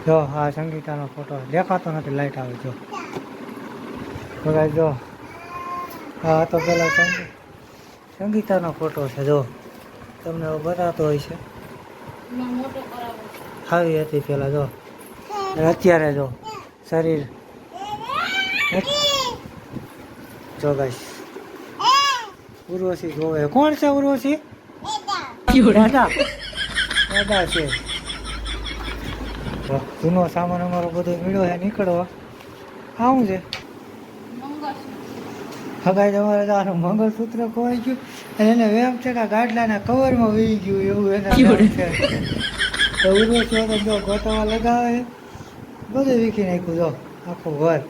જો આ સંગીતાનો ફોટો દેખાતો નથી, લાઈટ આવે જો તો ગાઈસ જો આ તો પેલા સંગીતાનો ફોટો છે, જો તમને હવે બતાતો હોય છે. આવી હતી પેલા જો, અત્યારે જો શરીર જો ગાઈસ ઉર્વશી જોવે. કોણ છે ઉર્વશી? દાદા દાદા છે. જૂનો સામાન અમારો બધો મીળો છે નીકળવા. આવું છે હગાઈ તમારે આનું મંગળસૂત્ર ખોવાઈ ગયું અને એને વેમ છે કે ગાડલાના કવરમાં વી ગયું એવું એને છે. તો ઉર્વશી તો જો ગોતવા લગાવે બધું વીખી નાખ્યું જો આખું ઘર.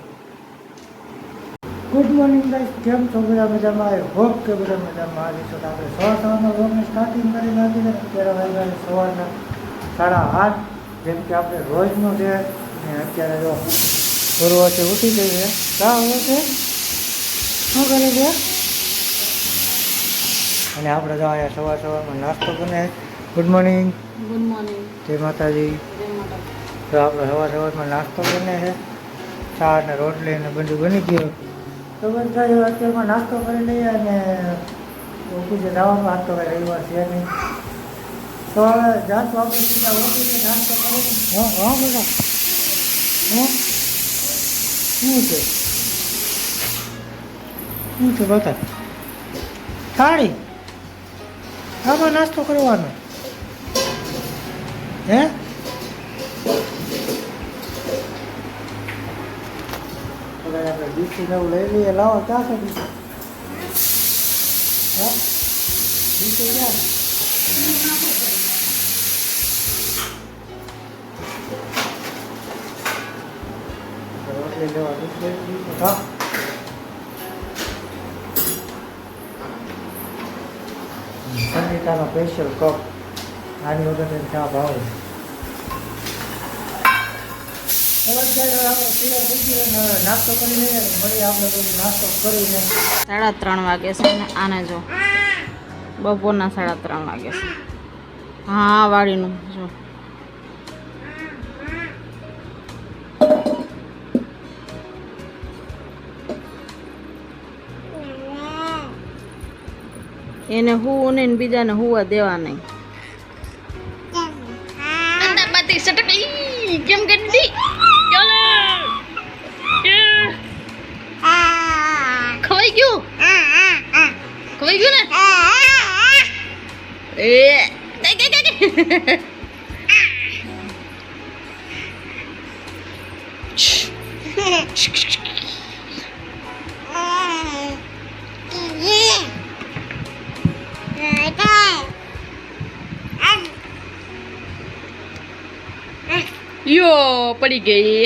ગુડ મોર્નિંગ ગાઈસ, કેમ છો? બધા મજામાં? આઈ હોપ કે બધા મજામાં આવી છો. આપણે સવારના વ્લોગને સ્ટાર્ટિંગ કરી નાખી છે. અત્યારે વાગ્યા સવારના 8:30 જેમ કે આપણે રોજનું છે. અને અત્યારે જો ઉર્વશી ઉઠી ગઈ છે. ક્યાં હોય છે? શું કરે છે? અને આપણે જો અહીંયા સવારમાં નાસ્તો બને. Good morning. Good morning. જય માતાજી. તો આપણે સવારમાં નાસ્તો બને છે. ચા અને રોટલી અને બધું બની ગયું. તો બધા અત્યારમાં નાસ્તો કરી લઈએ અને ઓફિસે જવાનું. આજ તો કંઈ રવિવાર છે નહીં, તો હવે જાત આપણે સીધા ઓફિસે નાસ્તો કરી. હા બધા શું છે બતા થાળી આમાં નાસ્તો કરવાનો હે? આપણે ડીસી નવું લઈ લઈએ. લાવો ક્યાં છે ડીસી? હા ડીસી ક્યાં? રોટલી લેવા ડીસી. હા સંગીતાનો સ્પેશિયલ કપ. આની વગર ચા ભાવે. નાસ્તો કરી લઈએ મળી આપણે બધું નાસ્તો કરીને. 3:30 વાગે છે ને આને જો બપોરના 3:30 વાગે છે. હા વાડીનું જો એને હું ને બીજાને હુવા દેવા નહીં. કેમ કરી ખવાઈ ગયું ને યો પડી ગઈ.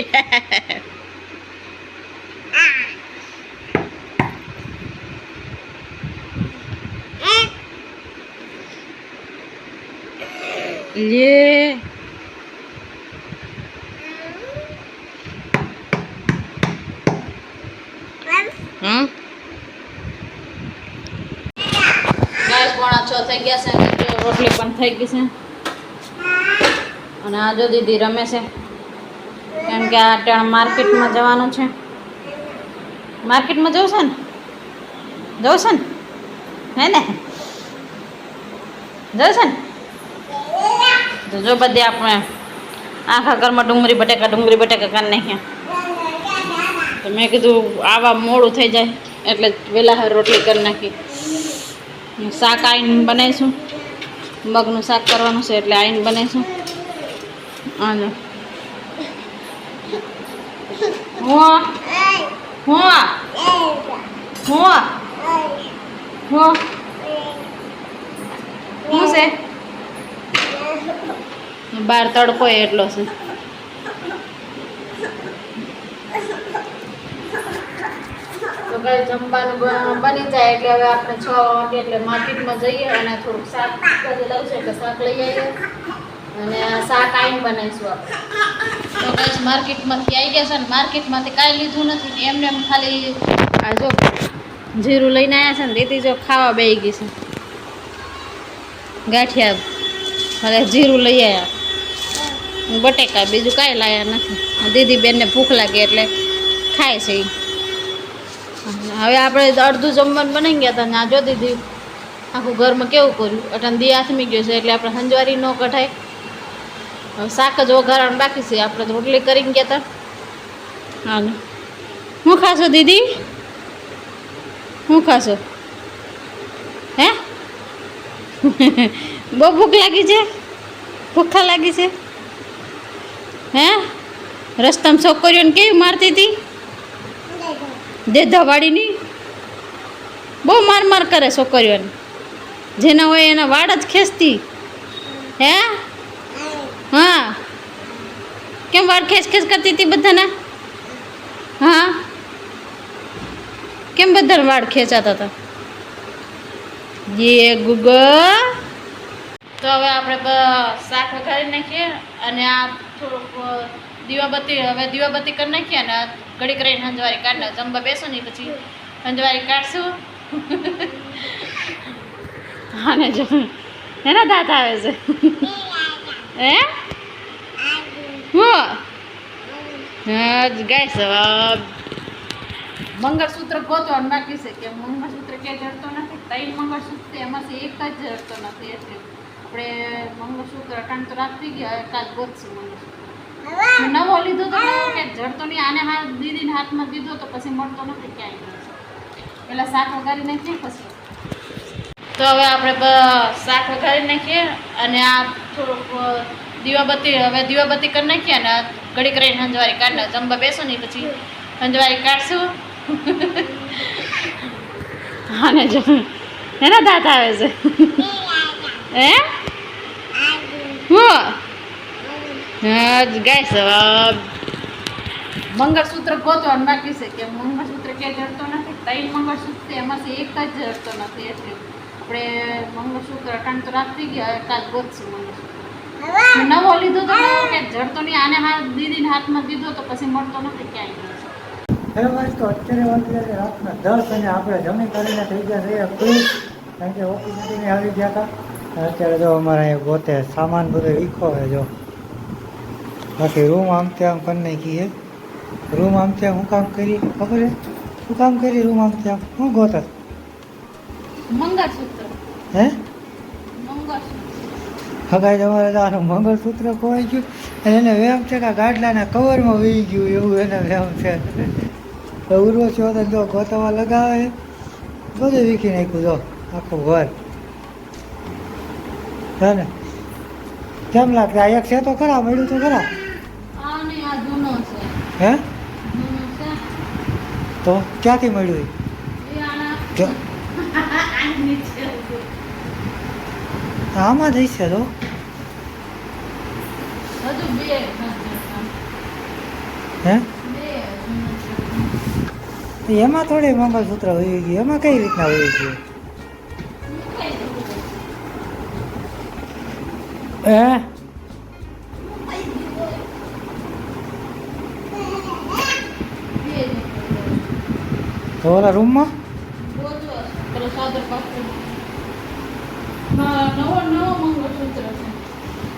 લે હા 6:30 થઈ ગયા છે. રોટલી પણ થઈ ગઈ છે અને આ જો દીદી રમે છે કેમ કે આ ટાણ માર્કેટમાં જવાનું છે. માર્કેટમાં જવું છે હે ને જવું છે ને? તો જો બધી આપણે આખા ઘરમાં ડુંગળી બટેકા કરી નાખ્યા. તો મેં કીધું આવા મોડું થઈ જાય એટલે વહેલા રોટલી કરી નાખી. શાક આવીને બનાવીશું, મગનું શાક કરવાનું છે એટલે આવીને બનાવીશું. અને શું છે બહાર તડકો એટલો છે. તો કઈ જમવાનું બની જાય એટલે હવે આપણે 6 વાગે એટલે માર્કેટમાં જઈએ અને થોડુંક શાક લઉં છે એટલે શાક લઈ આવીએ અને શાક આવીને બનાવીશું આપણે. તો કઈ માર્કેટમાંથી આવી ગયા છે ને માર્કેટમાંથી કાંઈ લીધું નથી, એમને એમ ખાલી આ જો જીરું લઈને આવ્યા છે ને દીદી જો ખાવા બેસી ગઈ છે. ગાંઠિયા ભલે જીરું લઈ આવ્યા બટેકા, બીજું કાંઈ લાયા નથી. દીદી બેનને ભૂખ લાગે એટલે ખાય છે ઈ. હવે આપણે અડધું જમવાનું બનાવી ગયા હતા ને આ જો દીદી આખું ઘરમાં કેવું કર્યું. અટાણ દી આથમી ગયો છે એટલે આપણે સંજવારી ન કઢાય. હવે શાક જ વઘારવાનું બાકી છે. આપણે તો રોટલી કરીને ગયા હતા. હા, શું ખાશો દીદી? શું ખાશો? હે બહુ ભૂખ લાગી છે? ભૂખા લાગી છે? હે રસ્તામાં છોકરીઓને કેવી મારતી હતી? દેધાવાડીની બહુ માર કરે છોકરીઓને. જેના હોય એના વાળ જ ખેંચતી. હે હા, કેમ વાળ ખેંચ કરતી હતી બધાના? હા, કેમ બધાના વાળ ખેંચાતા હતા? યે ગુગા. તો હવે આપણે શાક વઘારી નાખીએ અને આ થોડુંક દીવાબત્તી કરી નાખીએ અને ઘડીક રહીને હંજવારી કાઢી નાખ. જમવા બેસો ને પછી હંજવારી કાઢશું. અને જો એના દાંત આવે છે. હે હું ગાઈસ મંગળસૂત્ર ગોતવાનું બાકી છે કે મંગળસૂત્ર ક્યાંય જડતો નથી. 3 મંગળસૂત્ર એમાંથી એક જ જડતો નથી. એટલે આપણે મંગળસૂત્ર અટાણ તો રાત થઈ ગયા. કાલ ગોતશું મંગળસૂત્ર. નવો લીધો તો કે જડતો નહીં. આને હાથ દીદીને હાથમાં દીધો તો પછી મળતો નથી ક્યાંય. પેલા શાક વઘારી નાખીએ પછી. તો હવે આપણે શાક વઘારી નાખીએ અને આ થોડુંક દીવાબત્તી કરી નાખીએ અને ઘડીક રહીને હંજવારી કાઢી નાખ. જમવા બેસો ને પછી હંજવારી કાઢશું. અને જો એના દાંત આવે છે. હે હું ગાઈસ મંગળસૂત્ર ગોતવાનું બાકી છે કે મંગળસૂત્ર ક્યાંય જડતો નથી. 3 મંગળસૂત્ર એમાંથી એક જ જડતો નથી. એટલે આપણે મંગળસૂત્ર અટાણ તો રાત થઈ ગયા. કાલ ગોતશું મંગળસૂત્ર. નવો લીધો તો કે જડતો નહીં. આને હાથ દીદીને હાથમાં દીધો તો પછી મળતો નથી ક્યાંય. હવે ભાઈ તો અત્યારે વાગ્યા રાતના 10 અને આપણે જમી કરીને થઈ ગયા છીએ ફ્રી. કારણ કે ઓફિસથી આવી ગયા હતા. અત્યારે જો અમારે અહીંયા ગોતે સામાન બધો વીખો હોય. જો બાકી રૂમ આમ ત્યાં કરી નાખી છે. રૂમ આમ ત્યાં હું કામ કરી ખબર છે? શું કામ કરી રૂમ આમ ત્યાં હું ગોત મંગળસૂત્ર. હે મંગળસૂત્ર હગાઈ તમારે તારું મંગળસૂત્ર ખોવાઈ ગયું અને એને વેમ છે કે ગાડલાના કવરમાં વી ગયું એવું એને વેમ છે. તો ઉર્વશી હોતા જો ગોતવા લગાવે બધું વીખી નાખ્યું. જો આખું ઘર હે ને કેમ લાગશે? આ એક છે તો ખરા, મળ્યું તો ખરા. આ નહીં, આ જૂનો છે. હે જૂનો છે. તો ક્યાંથી મળ્યું? એ આના જો આની નીચે હતું. આમાં જ છે તો હજુ 2 હે એમાં થોડી મંગળસૂત્ર વહી ગયું. એમાં કઈ રીતના વહી ગયું? તો ઓલા રૂમમાં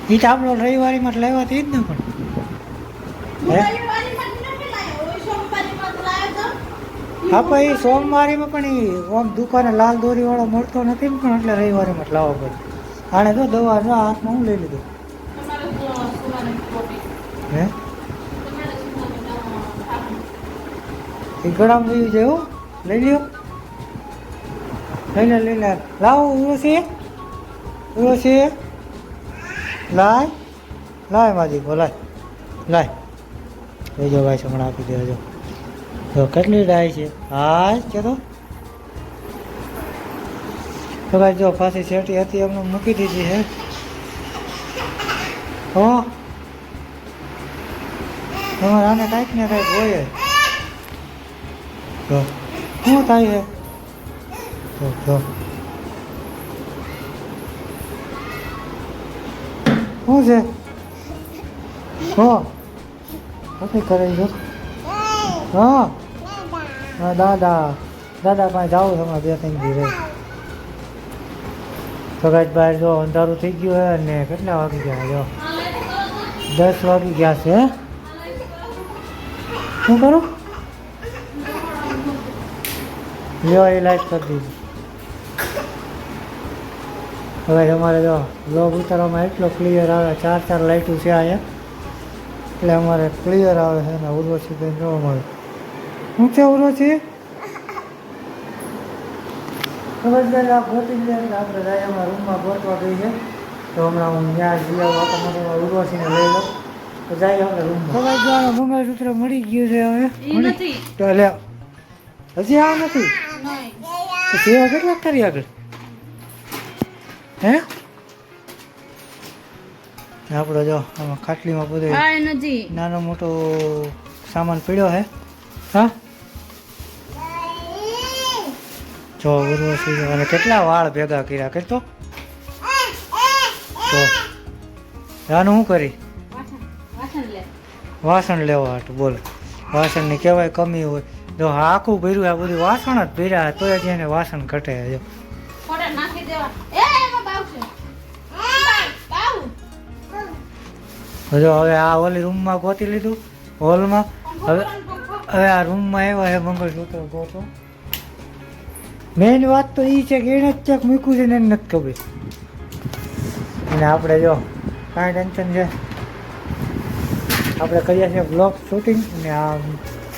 એ તો આપણો રવિવારીમાં લેવા તે જ ને. પણ હા પણ એ સોમવારીમાં પણ એ આમ દુકાને લાલ દોરી વાળો મળતો નથી ને. પણ એટલે રવિવારીમાં જ લાવવો પડે. આને તો દવા જો હાથમાં હું લઈ લીધું. હે એ ગળામાં લઈ જાય. લઈ લ્યો, લઈ લે લાવો. ઉર્વશી લાય માજી ગો લાય લઈ જાઓ ભાઈ. હમણાં આપી દેજો. તો કેટલી ડાય છે? હા કે તો ભાઈ જો પાછી શેટી હતી એમને મૂકી દીધી છે. હો તમારે આને કાંઈક ને કાંઈક હોય. તો શું થાય છે? તો શું છે? હો કઈ કરે છે? હા દાદા પાસે જાઉં હમણાં 2-3 દી રહે. તો કાંઈ બહાર જો અંધારું થઈ ગયું હોય ને કેટલા વાગી ગયા? જો 10 વાગી ગયા છે. શું કરું? લ્યો એ લાઈટ કરી દીધી. હવે અમારે જો બ્લોગ ઉતારવામાં એટલો ક્લિયર આવે, 4 લાઇટો છે અહીંયા એટલે અમારે ક્લિયર આવે છે. ને ઉર્વશી બેન જોવા મળે. શું છે ઉર્વશી? ખબર આ ગોતી લે એટલે આપણે જાય અમારા રૂમમાં ગોતવા ગઈ છે. તો હમણાં હું ત્યાં જઈ આવું તમારે ઉર્વશીને લઈ લઉં તો જાય આપણે રૂમમાં. ખબર જવાનું મંગળસૂત્ર મળી ગયું છે હવે. તો લે હજી આ નથી તો સેવા કેટલાક કરી આગળ હે? આપણો જો આમાં ખાટલીમાં બધો નાનો મોટો સામાન પડ્યો હે. હા જો ઉર્વશી અને કેટલા વાળ ભેગા કર્યા કરતો તો આનું શું કરી વાસણ લેવા હાટું. બોલો વાસણની કહેવાય કમી હોય. જો આખું ભર્યું આ બધું વાસણ જ ભર્યા તોય જ એને વાસણ ઘટે. જો જો હવે આ ઓલી રૂમમાં ગોતી લીધું હોલમાં. હવે આ રૂમમાં આવ્યા છે મંગળસૂત્ર ગોતો. મેઇન વાત તો એ છે કે એને જ ચેક મૂક્યું છે ને એને નથી ખબર. અને આપણે જો કાંઈ ટેન્શન છે આપણે કરીએ છીએ બ્લોગ શૂટિંગ અને આ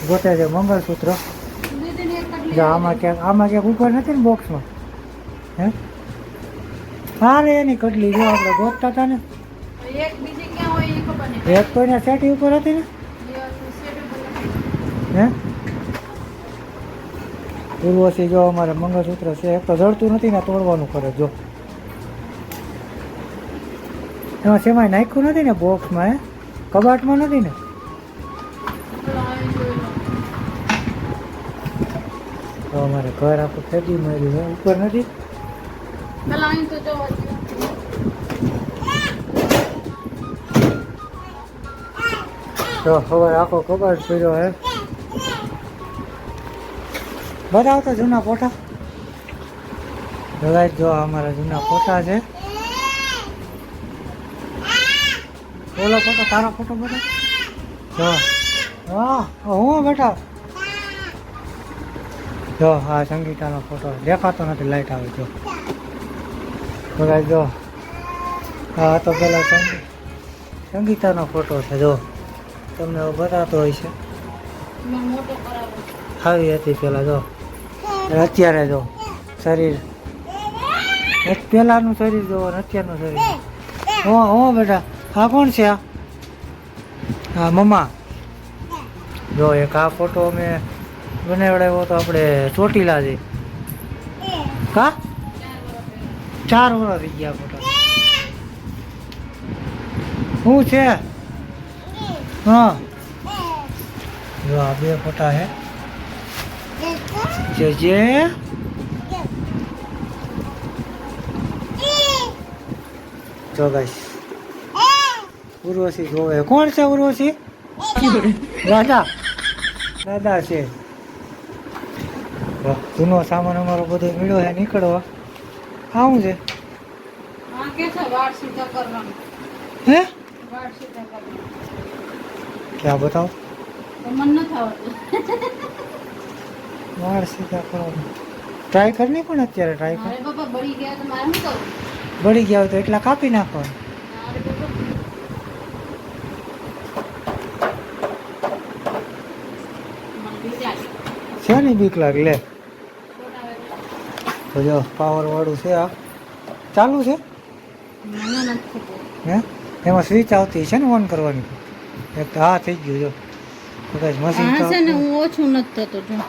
ગોતે છે મંગળસૂત્ર. જો આમાં ક્યાંક ઉપર નથી ને બોક્સમાં હે? હા રે એની કટલી જો આપણે ગોતતા હતા ને એક તો એના સેટી ઉપર હતી ને હે? ઉર્વશી જો અમારે મંગળસૂત્ર છે એક તો જડતું નથી ને તોડવાનું કરે. જો એમાં સેમાય નાખ્યું નથી ને બોક્સમાં હે? કબાટમાં નથી ને? તો અમારે ઘર આખું ફેંકી મળ્યું છે ઉપર નથી. તો હવે આખો કબાટ પડ્યો હે. બતાવો તો જૂના ફોટા. હવે જો અમારા જૂના ફોટા છે. ઓલો ફોટો તારો ફોટો બતાવ. જો હા હું બેટા જો આ સંગીતાનો ફોટો દેખાતો નથી લાઈટ આવે. જો હવે જો હા તો પેલા સંગીતાનો ફોટો છે. જો તમને બતાવતો હોય છે આવી હતી પેલા. જો અત્યારે જો શરીર પેલાનું શરીર જોવો ને અત્યારનું શરીર. હો બેટા આ કોણ છે? હા મમ્મા. જો એક આ ફોટો અમે બનાવડાવ્યો તો આપણે ચોટીલા જઈ. કા 4 વર્ષ થઈ ગયા ફોટો. શું છે? હા જો આ 2 ફોટા હે. જે જો ગાઈસ ઉર્વશી જોવે. કોણ છે ઉર્વશી? દાદા છે. જૂનો સામાન અમારો બધો મળ્યો છે નીકળવા. આવું છે હે? ક્યાં બતાવો? વાળ સીધા કરવાનું ટ્રાય કર નહીં પણ અત્યારે ટ્રાય કર. બળી ગયા હોય તો એટલા કાપી નાખવાનું. છે ને બીક લાગે લે. તો જો પાવર વાળું છે આ ચાલુ છે હે? એમાં સ્વિચ આવતી છે ને ઓન કરવાની. એક તો હા થઈ ગયું. જો કદાચ મશીન ઓછું નથી થતું.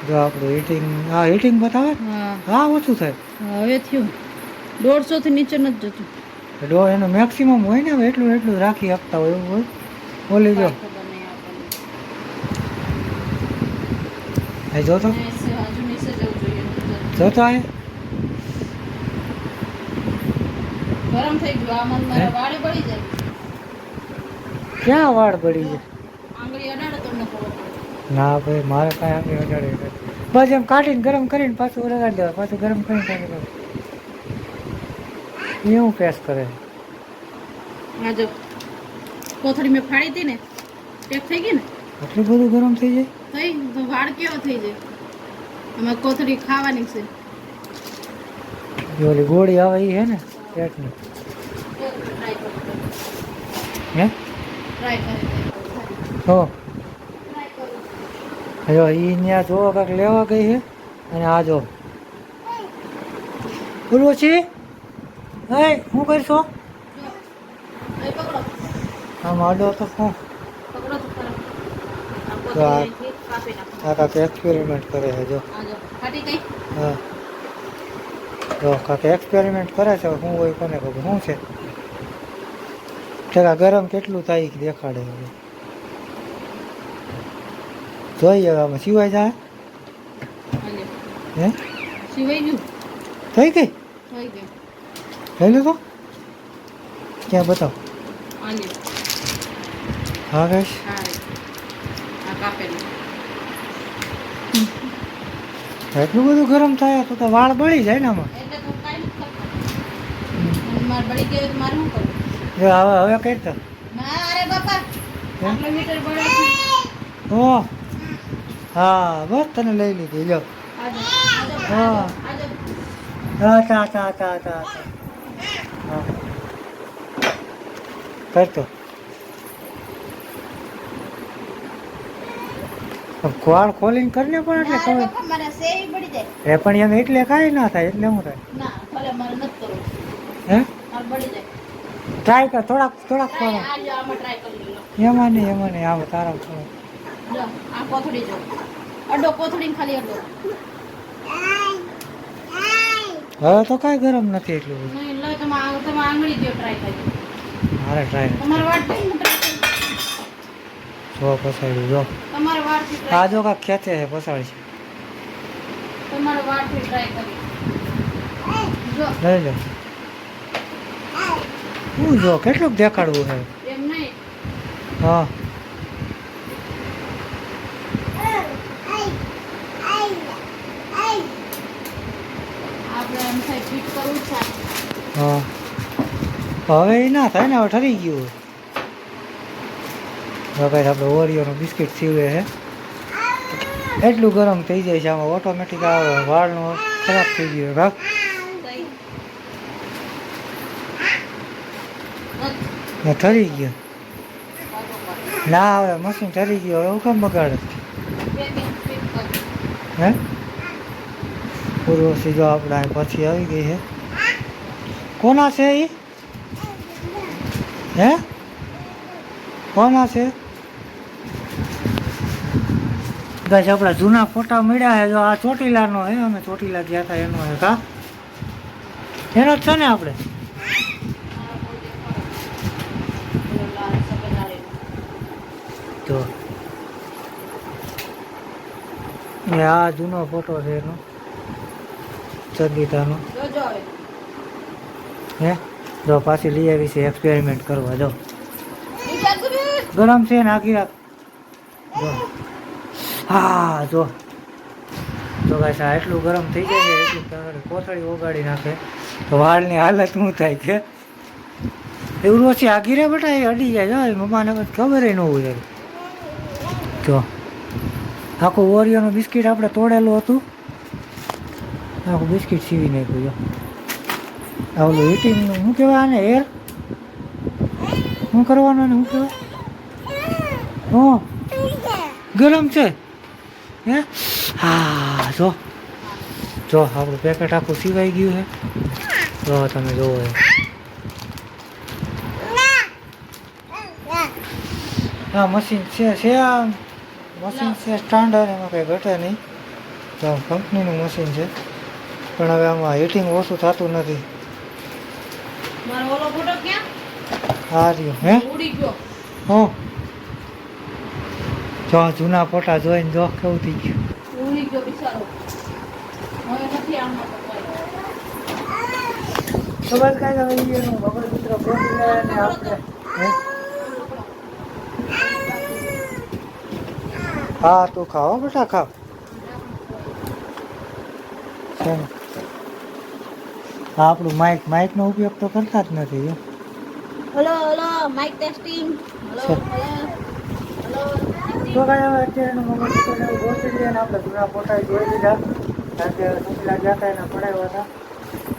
જો આપણું હીટિંગ હા હીટિંગ બતાવે. હા ઓછું થાય હવે થયું 150 થી નીચે નથી જતું. એનું મેક્સિમમ હોય ને એટલું રાખી આપતા હોય એવું હોય. બોલી જો જોતો જોતો આ ગરમ થઈ ગયું. આ મારા વાળ બળી જાય. ક્યાં વાળ બળી જાય? આંગળી અડાડો તમને ખબર. ના ભાઈ મારે કાંઈ આંગળી અડાડે બસ એમ કાઢીને ગરમ કરીને પાછું લગાડી દેવાય. પાછું ગરમ કરીને કાઢી દેવાય. એવું પેસ કરે. કોથળી મેં ફાડી હતી ને ટેક થઈ ગઈ ને એટલું બધું ગરમ થઈ જાય થઈ તો વાળ કેવો થઈ જાય અમે કોથળી ખાવાની છે જે ઓલી ગોળી આવે એ હે ને પેટની હે ટ્રાય કરી હો જો એ ત્યાં જોવો કાંઈક લેવા ગઈ છે અને આ જો બોલવો છે હે શું કરશો પકડો આમ આડો તો શું પકડો તો ખરા આ તો આ કોથળી કાપી નાખો આ કાંઈક એક્સપેરિમેન્ટ કરે છે જો આ જો ફાટી ગઈ હા જો કાંઈક એક્સપેરિમેન્ટ કરે છે શું હોય કોને ખબર શું છે ઠેકા ગરમ કેટલું થાય એ દેખાડે હવે જોઈએ હવે આમાં સિવાય જાય હાલે હે સિવાય ગયું થઈ ગઈ થઈ ગયું લઈ લો તો ક્યાં બતાવો હાલે હા કઈશ હા આ કાપેલું એટલું બધું ગરમ થાય તો વાળ બળી જાય ને આમાં એટલે તો કાઈ નથી માર બળી ગયો તો મારે શું કરવું જો હવે કઈ તો ના અરે બાપા આટલો મીટર બળે છે ઓ હા બસ તને લઈ લીધી લો આજો હા આજો હા હા કરતો વાળ ખોલીને કરીને પણ એટલે ખબર મારે સેવી પડી જાય એ પણ એમ એટલે કાંઈ ના થાય એટલે શું થાય ના ભલે મારે નથી કરવું હે મારે બળી જાય ટ્રાય કર થોડાક આ જો આમાં ટ્રાય કરી લો એમાં નહીં આમ તારા થોડોક જો આ કોથળી જો અડો કોથળીને ખાલી અડો હવે તો કાંઈ ગરમ નથી એટલું બધું નહીં લો તમે આંગળી દો ટ્રાય કરી મારે ટ્રાય તમારે વાટથી ટ્રાય કરી જો પસાડ્યું જો તમારે વાટથી આ ટ્રાય જો કાંક ખેંચે છે પસાડ છે તમારે વાટથી ટ્રાય કરી જો લઈ લો હું જો કેટલુંક દેખાડવું છે એમ નહીં હા આપણે એમ થાય ફિટ કરવું છે હા હવે એ ના થાય ને હવે ઠરી ગયું હવે કાંઈ આપણે ઓરિયોનું બિસ્કિટ સીવે છે એટલું ગરમ થઈ જાય છે આમાં ઓટોમેટિક આવે વાળનું ખરાબ થઈ ગયું ભાગ ને ઠરી ગયો ના હવે મશીન ઠરી ગયો હવે હું કેમ બગાડે હે પૂર્વ સીધો આપણે અહીં પછી આવી ગઈ છે કોના છે એ હે કોના છે ગાઈસ આપણા જૂના ફોટા મળ્યા છે જો આ ચોટીલાનો છે અમે ચોટીલા ગયા હતા એનો છે કા એનો જ છે ને આપણે તો એ આ જૂનો ફોટો છે એનો સંગીતાનો જોજો હવે હે જો પાછી લઈ આવી છે એક્સપેરિમેન્ટ કરવા જો વિચાર કરી ગરમ છે ને આખી રાત જો હા જો તો ગાઈસ આ એટલું ગરમ થઈ જાય છે એટલું તમારી કોથળી ઓગાળી નાખે તો વાળની હાલત શું થાય કે એવું ઓછી આગી રે બેટા એ અડી જાય જો મમ્માને બસ ખબર ન હોય જો આખું ઓરિયોનું બિસ્કિટ આપણે તોડેલું હતું આખું બિસ્કિટ સીવી નાખ્યું જો આ ઓલું હીટિંગનું શું કહેવાય આને એર શું કરવાનું ને શું કહેવાય હો ગરમ છે હે હા જો આપણું પેકેટ આખું સીવાઈ ગયું છે જો તમે જોવો હા મશીન છે આ મશીન છે સ્ટાન્ડર્ડ એમાં કંઈ ઘટે નહીં તો કંપનીનું મશીન છે પણ હવે આમાં હીટિંગ ઓછું થતું નથી મારો ઓલો ફોટો ક્યાં આ રહ્યો હે ઉડી ગયો હું જો જૂના ફોટા જોઈને જો કેવું થઈ ગયું ઉડી ગયો બિચારો હવે નથી આમાં પકવાય તો બસ કાંઈ હવે એનું ભગવાન મિત્ર પ્રોટીન અને આપણે હે હા તું ખાઓ બેટા ખાવ છે ને આપણું માઇકનો ઉપયોગ તો કરતા જ નથી hello hello mic testing hello hello તો કાંઈ હવે અત્યારેનું મમ્મી પપ્પાને ગોતી લઈએ ને આપણે જૂના ફોટા જોઈ લીધા કારણ કે સુશીલા ગયા હતા એને પડાવ્યા હતા.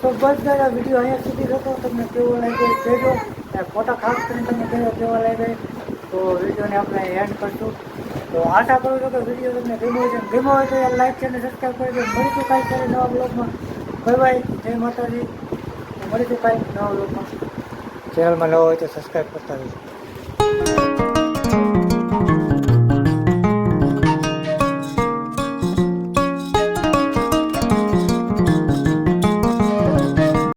તો બસ ગાય આ વિડીયો અહીંયા સુધી હતો. તમને કેવો લાગ્યો એ કહેજો અને ફોટા ખાસ કરીને તમને કેવા લાગ્યા તો વિડીયોને આપણે એન્ડ કરશું. તો આશા કરું છું કે વિડીયો તમને ગમ્યો છે. ગમ્યો હોય તો યાર લાઈક છે અને સબસ્ક્રાઈબ કરી દો. મળીશું કાંઈક ત્યારે નવા બ્લોગમાં. બાય બાય, જય માતાજી. મળીશું કાંઈક નવા બ્લોગમાં. ચેનલમાં નવો હોય તો સબસ્ક્રાઈબ કરતા રહેજો.